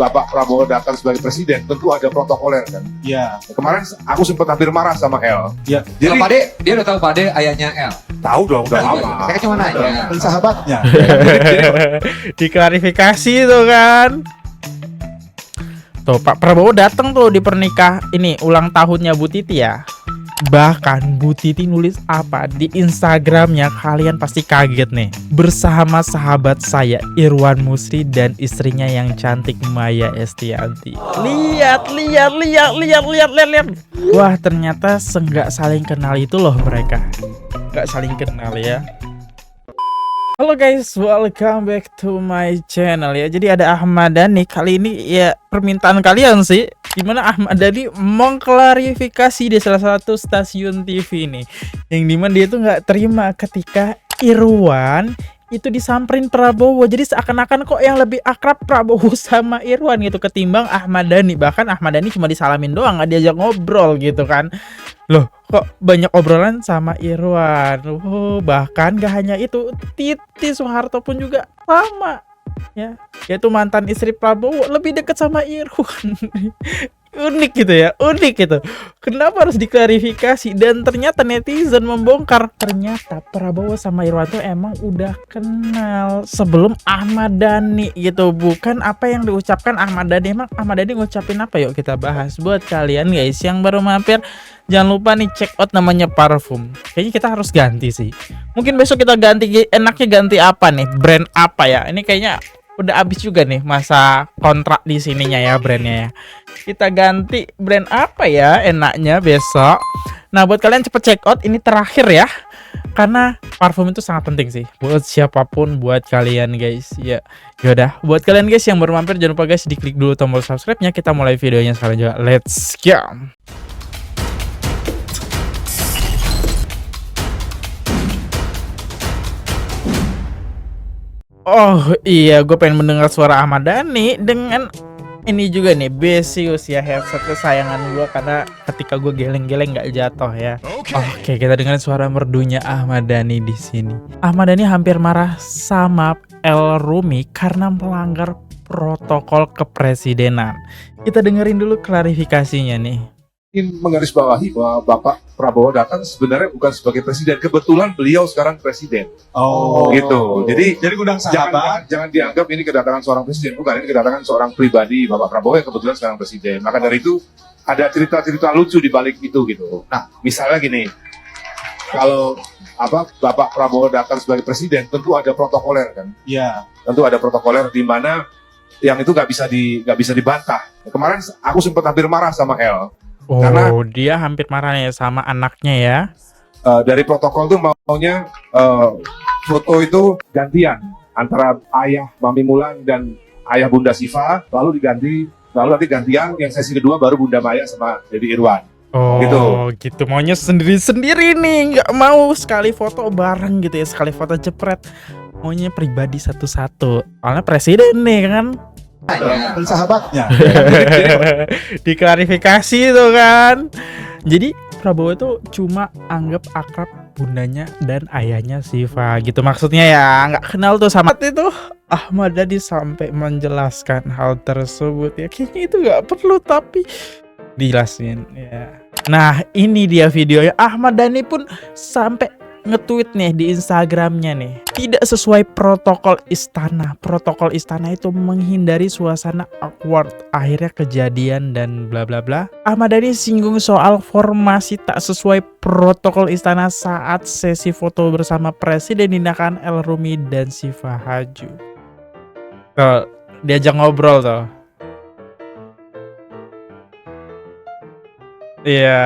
Bapak Prabowo datang sebagai presiden, tentu ada protokoler kan. Iya. Kemarin aku sempat hampir marah sama El. Iya. Jadi Kalau Pade, dia udah tahu Pade ayahnya L. tahu dong, udah lama. Saya cuma nanya. Dan sahabatnya. Diklarifikasi tuh kan. Tuh Pak Prabowo datang tuh di ini ulang tahunnya Bu Titi ya. Bahkan Bu Titi nulis apa di Instagramnya, kalian pasti kaget nih. Bersama sahabat saya Irwan Musri dan istrinya yang cantik Maya Estianty. Lihat. Wah, ternyata nggak saling kenal itu loh mereka. Nggak saling kenal ya. Halo guys, welcome back to my channel ya. Jadi ada Ahmad Dhani kali ini ya, permintaan kalian sih, dimana Ahmad Dhani mengklarifikasi di salah satu stasiun TV ini, yang dimana dia tuh nggak terima ketika Irwan itu disamperin Prabowo. Jadi seakan-akan kok yang lebih akrab Prabowo sama Irwan gitu ketimbang Ahmad Dhani. Bahkan Ahmad Dhani cuma disalamin doang, nggak diajak ngobrol gitu kan. Loh, kok banyak obrolan sama Irwan. Bahkan gak hanya itu, Titi Soeharto pun juga sama ya, yaitu mantan istri Prabowo lebih dekat sama Irwan. Unik gitu ya, unik gitu. Kenapa harus diklarifikasi? Dan ternyata netizen membongkar, ternyata Prabowo sama Irwan tuh emang udah kenal sebelum Ahmad Dhani gitu. Bukan apa yang diucapkan Ahmad Dhani. Emang Ahmad Dhani ngucapin apa? Yuk kita bahas. Buat kalian guys yang baru mampir, jangan lupa nih check out namanya parfum. Kayaknya kita harus ganti sih. Mungkin besok kita ganti, enaknya ganti apa nih? Brand apa ya? Ini kayaknya udah habis juga nih masa kontrak di sininya ya brandnya ya. Kita ganti brand apa ya enaknya besok. Nah buat kalian cepet check out, ini terakhir ya, karena parfum itu sangat penting sih buat siapapun, buat kalian guys ya. Yaudah, buat kalian guys yang baru mampir, jangan lupa guys diklik dulu tombol subscribe-nya. Kita mulai videonya sekarang juga. Let's go. Oh iya, gue pengen mendengar suara Ahmad Dhani dengan ini juga nih, Besius ya, headset kesayangan gue, karena ketika gue geleng-geleng nggak jatuh ya. Oke, kita dengar suara merdunya Ahmad Dhani di sini. Ahmad Dhani hampir marah sama El Rumi karena melanggar protokol kepresidenan. Kita dengerin dulu klarifikasinya nih. ingin menggarisbawahi bahwa Bapak Prabowo datang sebenarnya bukan sebagai presiden. Kebetulan beliau sekarang presiden. Oh, gitu. Jadi gudang sahabat. jangan dianggap ini kedatangan seorang presiden. Bukan, ini kedatangan seorang pribadi Bapak Prabowo yang kebetulan sekarang presiden. Maka dari itu ada cerita-cerita lucu di balik itu gitu. Nah, misalnya gini. Kalau Bapak Prabowo datang sebagai presiden, tentu ada protokoler kan. Iya. Tentu ada protokoler di mana yang itu nggak bisa dibantah. Kemarin aku sempat hampir marah sama El. Oh, Karena dia hampir marah ya sama anaknya ya. dari protokol tuh maunya foto itu gantian antara ayah Mami Mulan dan ayah Bunda Siva, lalu nanti gantian yang sesi kedua baru Bunda Maya sama Dedi Irwan. Oh Gitu. gitu, maunya sendiri-sendiri nih, nggak mau sekali foto bareng gitu ya, sekali foto jepret, maunya pribadi satu-satu. Soalnya presiden nih kan. Dan sahabatnya. Diklarifikasi tuh kan. Jadi Prabowo itu cuma anggap akrab bundanya dan ayahnya Siva gitu maksudnya ya, nggak kenal tuh sama itu. Ahmad Dhani sampai menjelaskan hal tersebut ya, kayaknya itu nggak perlu tapi dijelasin ya. Nah ini dia videonya. Ahmad Dhani pun sampai nge-tweet nih di Instagramnya nih, tidak sesuai protokol istana. Protokol istana itu menghindari suasana awkward, akhirnya kejadian dan bla bla bla. Ahmad Dhani singgung soal formasi tak sesuai protokol istana saat sesi foto bersama presiden tindakan El Rumi dan Siva Haju. Tuh, diajak ngobrol tuh. Iya.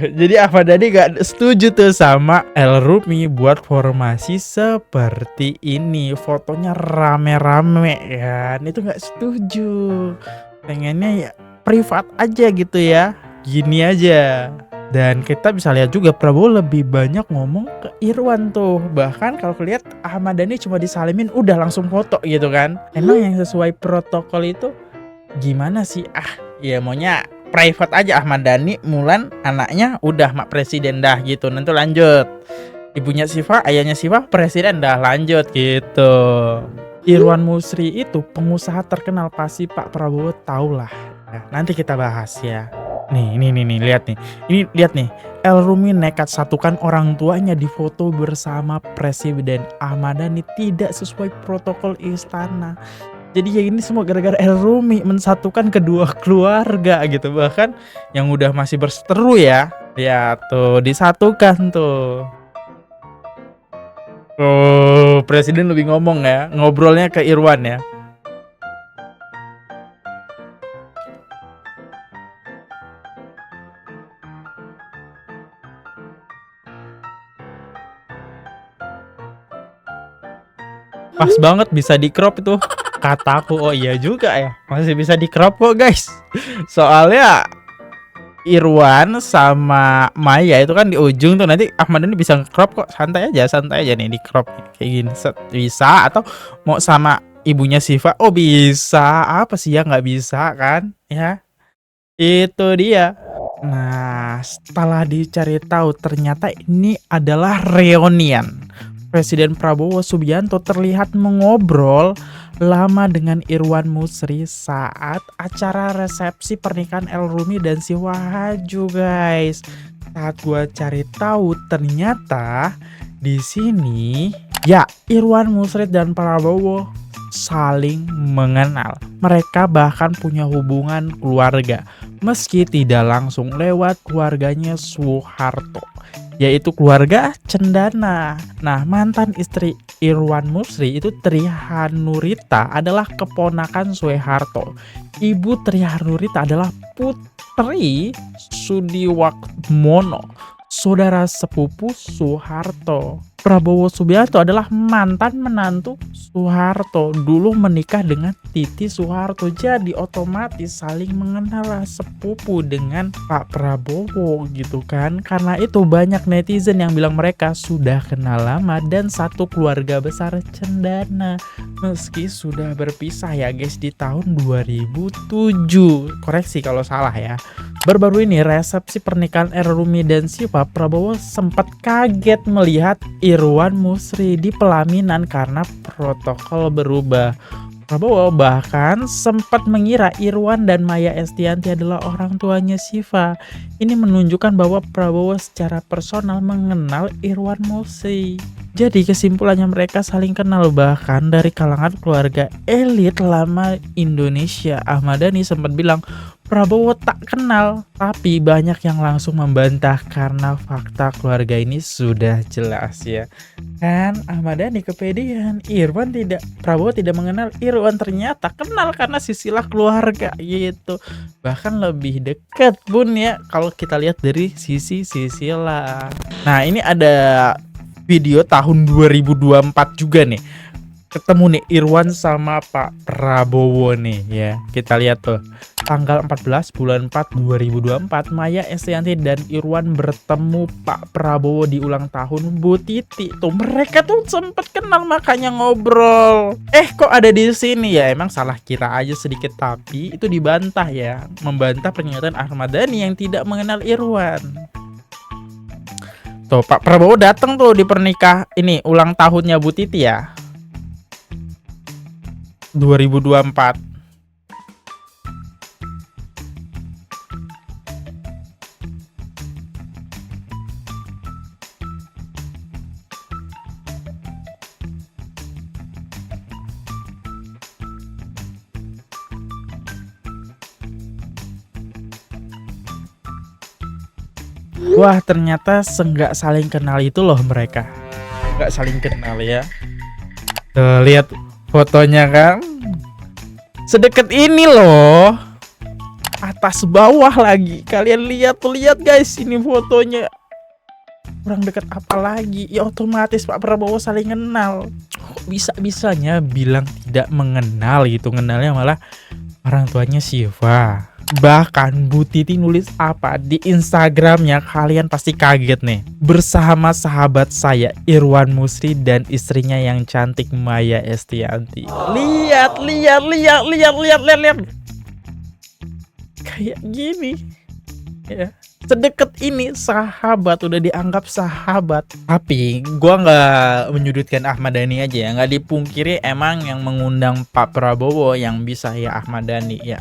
Jadi Ahmad Dhani gak setuju tuh sama El Rumi buat formasi seperti ini. Fotonya rame-rame kan, itu gak setuju. Pengennya ya privat aja gitu ya, gini aja. Dan kita bisa lihat juga Prabowo lebih banyak ngomong ke Irwan tuh. Bahkan kalau lihat Ahmad Dhani cuma disalimin udah langsung foto gitu kan. Emang yang sesuai protokol itu gimana sih? Ya maunya private aja, Ahmad Dhani, Mulan, anaknya udah mak presiden dah gitu. Nanti lanjut. Ibunya Syifa, ayahnya Syifa presiden dah lanjut gitu. Irwan Musri itu pengusaha terkenal, pasti Pak Prabowo tahulah. Nah, nanti kita bahas ya. Nih, lihat nih. Ini lihat nih. El Rumi nekat satukan orang tuanya di foto bersama Presiden Ahmad Dhani tidak sesuai protokol istana. Jadi ya ini semua gara-gara El Rumi mensatukan kedua keluarga gitu. Bahkan yang udah masih berseteru ya. Ya tuh disatukan tuh. Oh, Presiden lebih ngomong ya. Ngobrolnya ke Irwan ya. Pas banget bisa di crop itu. Kataku, oh iya juga ya, masih bisa di crop kok guys. Soalnya Irwan sama Maya itu kan di ujung tuh, nanti Ahmad Dhani bisa crop kok, santai aja nih di crop kayak gini. Bisa, atau mau sama ibunya Syifa, oh bisa, apa sih ya nggak bisa kan ya, itu dia. Nah, setelah dicari tahu ternyata ini adalah reunian. Presiden Prabowo Subianto terlihat mengobrol lama dengan Irwan Musri saat acara resepsi pernikahan El Rumi dan Syifa Haju, guys. Saat gua cari tahu ternyata di sini ya Irwan Musri dan Prabowo saling mengenal. Mereka bahkan punya hubungan keluarga meski tidak langsung lewat keluarganya Soeharto, yaitu keluarga Cendana. Nah, mantan istri Irwan Musri itu Tri Hanurita adalah keponakan Soeharto. Ibu Tri Hanurita adalah putri Sudiwakmono, saudara sepupu Soeharto. Prabowo Subianto adalah mantan menantu Soeharto, dulu menikah dengan Titi Soeharto, jadi otomatis saling mengenal sepupu dengan Pak Prabowo gitu kan. Karena itu banyak netizen yang bilang mereka sudah kenal lama dan satu keluarga besar Cendana, meski sudah berpisah ya guys di tahun 2007. Koreksi kalau salah ya. Baru-baru ini resepsi pernikahan El Rumi dan Syifa, Prabowo sempat kaget melihat Irwan Musri di pelaminan karena protokol berubah. Prabowo bahkan sempat mengira Irwan dan Maya Estianty adalah orang tuanya Syifa. Ini menunjukkan bahwa Prabowo secara personal mengenal Irwan Musri. Jadi kesimpulannya mereka saling kenal, bahkan dari kalangan keluarga elit lama Indonesia. Ahmad Dhani sempat bilang Prabowo tak kenal, tapi banyak yang langsung membantah karena fakta keluarga ini sudah jelas ya. Kan Ahmad Dhani kepedean, Prabowo tidak mengenal Irwan, ternyata kenal karena silsilah keluarga gitu. Bahkan lebih dekat pun ya kalau kita lihat dari sisi silsilah. Nah, ini ada video tahun 2024 juga nih. Ketemu nih Irwan sama Pak Prabowo nih ya. Kita lihat tuh. Tanggal 14 bulan 4 2024 Maya Estianty dan Irwan bertemu Pak Prabowo di ulang tahun Bu Titi. Tuh mereka tuh sempat kenal makanya ngobrol. Kok ada di sini ya? Emang salah kira aja sedikit, tapi itu dibantah ya. Membantah pernyataan Ahmad Dhani yang tidak mengenal Irwan. Tuh Pak Prabowo datang tuh di pernikah ini ulang tahunnya Bu Titi ya. 2024. Wah, ternyata nggak saling kenal itu loh mereka. Nggak saling kenal ya. Tuh, lihat fotonya kan. Sedekat ini loh. Atas bawah lagi. Kalian lihat guys, ini fotonya. Kurang dekat apa lagi? Ya otomatis Pak Prabowo saling kenal. Bisa-bisanya bilang tidak mengenal gitu. Kenalnya malah orang tuanya Syifa. Bahkan Bu Titi nulis apa di Instagramnya, kalian pasti kaget nih. Bersama sahabat saya Irwan Musri dan istrinya yang cantik Maya Estianty. Lihat. kayak gini ya, sedekat ini sahabat, udah dianggap sahabat. Tapi gua nggak menyudutkan Ahmad Dhani aja ya, nggak dipungkiri emang yang mengundang Pak Prabowo yang bisa ya Ahmad Dhani ya.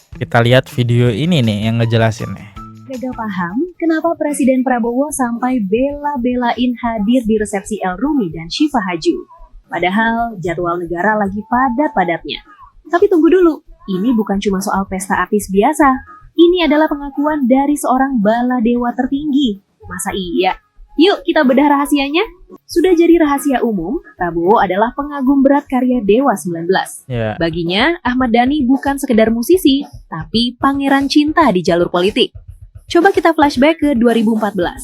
Kita lihat video ini nih yang ngejelasin nih. Gagal paham kenapa Presiden Prabowo sampai bela-belain hadir di resepsi El Rumi dan Syifa Haju. Padahal jadwal negara lagi padat-padatnya. Tapi tunggu dulu, ini bukan cuma soal pesta artis biasa. Ini adalah pengakuan dari seorang baladewa tertinggi. Masa iya? Yuk kita bedah rahasianya. Sudah jadi rahasia umum, Prabowo adalah pengagum berat karya Dewa 19. Ya. Baginya, Ahmad Dhani bukan sekedar musisi, tapi pangeran cinta di jalur politik. Coba kita flashback ke 2014.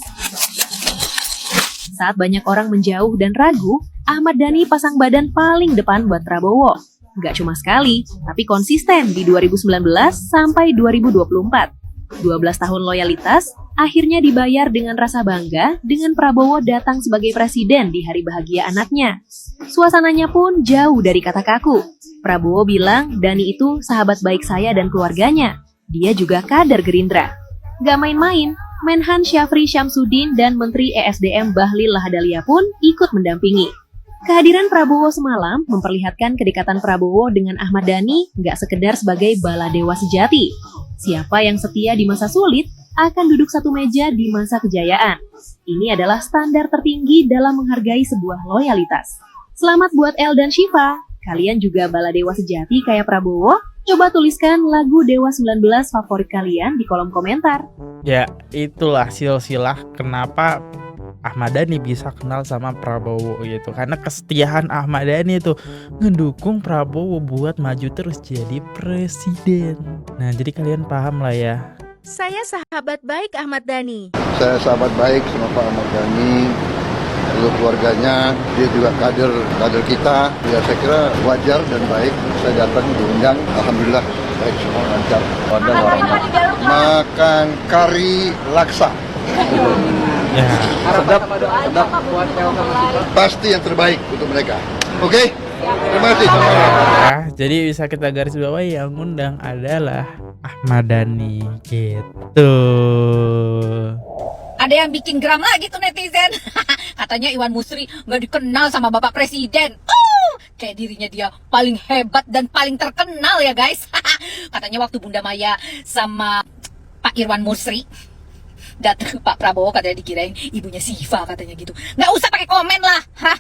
Saat banyak orang menjauh dan ragu, Ahmad Dhani pasang badan paling depan buat Prabowo. Nggak cuma sekali, tapi konsisten di 2019 sampai 2024. 12 tahun loyalitas, akhirnya dibayar dengan rasa bangga dengan Prabowo datang sebagai presiden di hari bahagia anaknya. Suasananya pun jauh dari kata kaku. Prabowo bilang Dhani itu sahabat baik saya dan keluarganya. Dia juga kader Gerindra. Gak main-main, Menhan Syafri Syamsuddin dan Menteri ESDM Bahlil Lahadalia pun ikut mendampingi. Kehadiran Prabowo semalam memperlihatkan kedekatan Prabowo dengan Ahmad Dhani gak sekedar sebagai baladewa sejati. Siapa yang setia di masa sulit akan duduk satu meja di masa kejayaan. Ini adalah standar tertinggi dalam menghargai sebuah loyalitas. Selamat buat El dan Syifa. Kalian juga baladewa sejati kayak Prabowo? Coba tuliskan lagu Dewa 19 favorit kalian di kolom komentar. Ya, itulah silsilah kenapa Ahmad Dhani bisa kenal sama Prabowo gitu. Karena kesetiaan Ahmad Dhani itu ngedukung Prabowo buat maju terus jadi presiden. Nah, jadi kalian paham lah ya. Saya sahabat baik Ahmad Dhani. Saya sahabat baik sama Pak Ahmad Dhani, lalu keluarganya, dia juga kader kita. Ya saya kira wajar dan baik saya datang diundang. Alhamdulillah baik semua lancar. Makan kari laksa. Ya. Sedap buat El sama Syifa. Pasti yang terbaik untuk mereka. Oke? Terima kasih. Ya, jadi bisa kita garis bawahi yang ngundang adalah Ahmad Dhani gitu. Ada yang bikin geram lagi tuh netizen. Katanya Iwan Musri nggak dikenal sama Bapak Presiden. Kayak dirinya dia paling hebat dan paling terkenal ya guys. Katanya waktu Bunda Maya sama Pak Irwan Musri datang ke Pak Prabowo, katanya dikirain ibunya Syifa katanya gitu. Nggak usah pakai komen lah. Hah?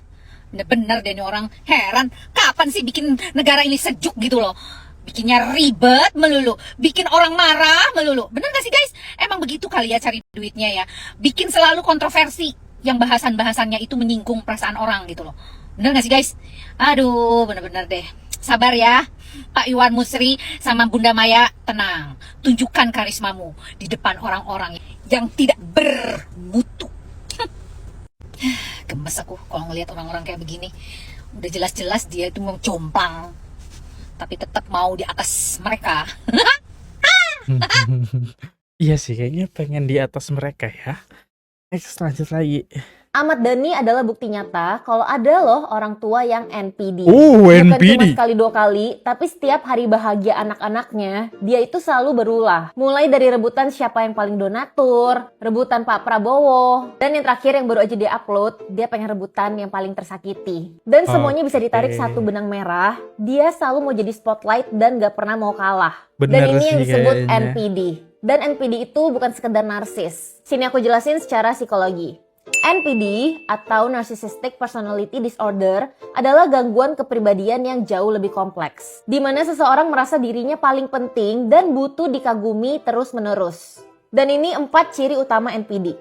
Bener deh nih orang. Heran, kapan sih bikin negara ini sejuk gitu loh. Bikinnya ribet melulu, bikin orang marah melulu. Bener gak sih guys? Emang begitu kali ya cari duitnya ya. Bikin selalu kontroversi yang bahasan-bahasannya itu menyinggung perasaan orang gitu loh. Bener gak sih guys? Aduh, bener-bener deh. Sabar ya Pak Iwan Musri sama Bunda Maya, tenang. Tunjukkan karismamu di depan orang-orang yang tidak bermutu. Gemes aku kalau ngelihat orang-orang kayak begini. Udah jelas-jelas dia itu mau jomplang, tapi tetap mau di atas mereka. Iya sih, kayaknya pengen di atas mereka ya. Next, lanjut lagi. Ahmad Dhani adalah bukti nyata kalau ada loh orang tua yang NPD. Bukan NPD. cuma sekali dua kali, tapi setiap hari bahagia anak-anaknya, dia itu selalu berulah. Mulai dari rebutan siapa yang paling donatur, rebutan Pak Prabowo, dan yang terakhir yang baru aja dia upload, dia pengen rebutan yang paling tersakiti. Dan semuanya bisa ditarik satu benang merah, dia selalu mau jadi spotlight dan gak pernah mau kalah. Bener Dan ini yang sih disebut kayaknya. NPD. Dan NPD itu bukan sekedar narsis. Sini aku jelasin secara psikologi. NPD atau Narcissistic Personality Disorder adalah gangguan kepribadian yang jauh lebih kompleks, di mana seseorang merasa dirinya paling penting dan butuh dikagumi terus-menerus. Dan ini 4 ciri utama NPD.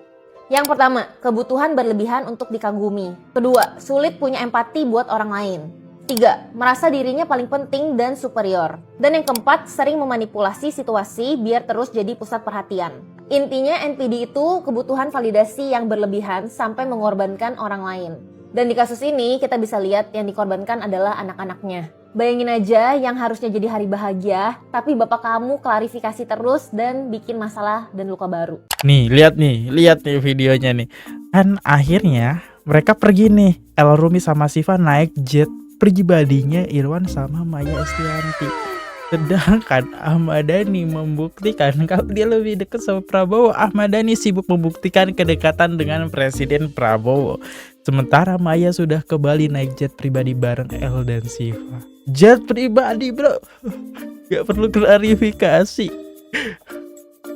Yang pertama, kebutuhan berlebihan untuk dikagumi. Kedua, sulit punya empati buat orang lain. 3, merasa dirinya paling penting dan superior. Dan yang keempat, sering memanipulasi situasi biar terus jadi pusat perhatian. Intinya NPD itu kebutuhan validasi yang berlebihan sampai mengorbankan orang lain. Dan di kasus ini kita bisa lihat yang dikorbankan adalah anak-anaknya. Bayangin aja yang harusnya jadi hari bahagia, tapi bapak kamu klarifikasi terus dan bikin masalah dan luka baru. Nih, lihat nih videonya nih. Kan akhirnya mereka pergi nih. El Rumi sama Syifa naik jet pribadinya Irwan sama Maya Estianti. Sedangkan Ahmad Dhani membuktikan kalau dia lebih dekat sama Prabowo. Ahmad Dhani sibuk membuktikan kedekatan dengan Presiden Prabowo. Sementara Maya sudah ke Bali naik jet pribadi bareng El dan Siva. Jet pribadi bro, gak perlu klarifikasi.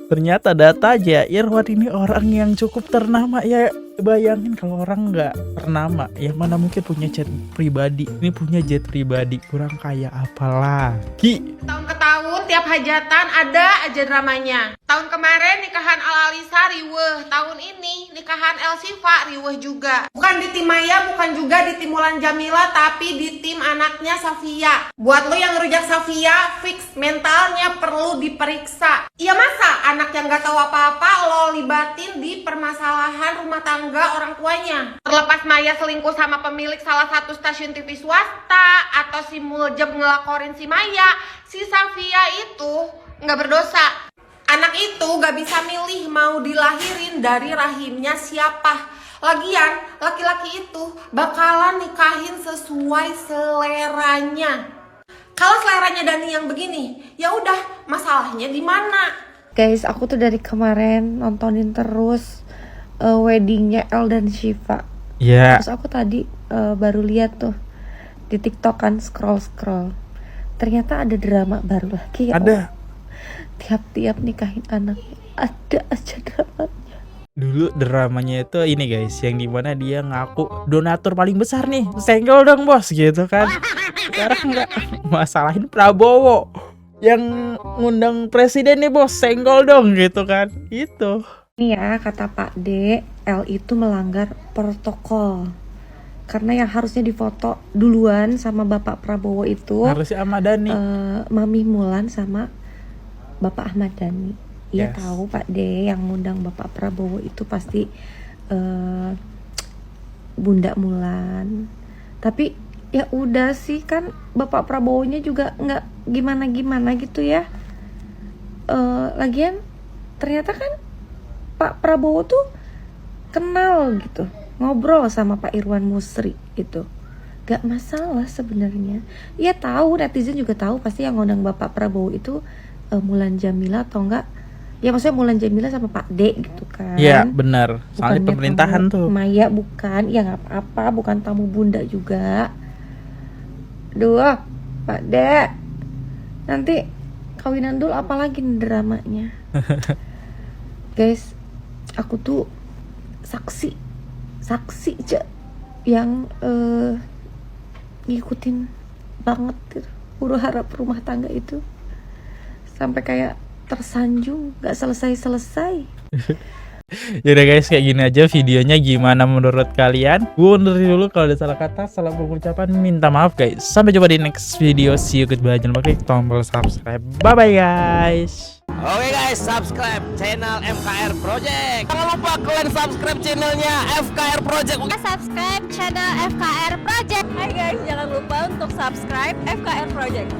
Ternyata datanya Irwan ini orang yang cukup ternama ya. Bayangin kalau orang nggak ternama, yang mana mungkin punya jet pribadi. Ini punya jet pribadi, kurang kaya apalagi. Tahun ke tahun tiap hajatan ada aja dramanya. Tahun kemarin nikahan Al Alisa riweh, tahun ini nikahan El Sifa riweh juga. Bukan di tim Maya, bukan juga di tim Mulan Jamila, tapi di tim anaknya Safia. Buat lo yang ngerujak Safia, fix mentalnya perlu diperiksa. Iya masa anak yang gak tahu apa-apa lo libatin di permasalahan rumah tangga orang tuanya. Terlepas Maya selingkuh sama pemilik salah satu stasiun TV swasta, atau si Muljab ngelakorin si Maya, si Safia itu nggak berdosa. Anak itu gak bisa milih mau dilahirin dari rahimnya siapa. Lagian laki-laki itu bakalan nikahin sesuai seleranya. Kalau seleranya Dani yang begini, ya udah, masalahnya di mana? Guys, aku tuh dari kemarin nontonin terus weddingnya El dan Shiva. Ya. Terus aku tadi baru lihat tuh di TikTok kan, scroll. Ternyata ada drama baru lagi. Ada. Tiap-tiap nikahin anaknya ada aja dramanya. Dulu dramanya itu ini guys, yang dimana dia ngaku donatur paling besar nih, senggol dong bos gitu kan. Sekarang nggak, masalahin Prabowo yang ngundang presiden nih bos, senggol dong gitu kan. Itu Ini ya kata Pak D, L itu melanggar protokol. Karena yang harusnya difoto duluan sama Bapak Prabowo itu harusnya Ahmad Dhani. Mami Mulan sama Bapak Ahmad Dhani. Iya Yes. tahu Pak D, yang ngundang Bapak Prabowo itu pasti Bunda Mulan. Tapi ya udah sih, kan Bapak Prabowo-nya juga nggak gimana-gimana gitu ya. Lagian ternyata kan Pak Prabowo tuh kenal gitu, ngobrol sama Pak Irwan Musri itu. Gak masalah sebenarnya. Ya tahu, netizen juga tahu pasti yang ngundang Bapak Prabowo itu Mulan Jamila atau enggak. Ya maksudnya Mulan Jamila sama Pak D gitu kan. Iya benar, soalnya Bukannya pemerintahan tamu tuh. Maya bukan, ya nggak apa-apa, bukan tamu bunda juga. Duh, Pak D, nanti kawinan dulu apalagi nih dramanya. Guys, aku tuh saksi aja yang ngikutin banget gitu huru hara rumah tangga itu, sampai kayak tersanjung gak selesai. Yaudah guys, kayak gini aja videonya. Gimana menurut kalian? Gue undur dulu, kalau ada salah kata, salah pengucapan, minta maaf guys. Sampai jumpa di next video. See you, goodbye. Jangan lupa klik tombol subscribe. Bye bye guys. Oke guys, subscribe channel FKR Project. Jangan lupa kalian subscribe channelnya FKR Project. Subscribe channel FKR Project. Hai guys, jangan lupa untuk subscribe FKR Project.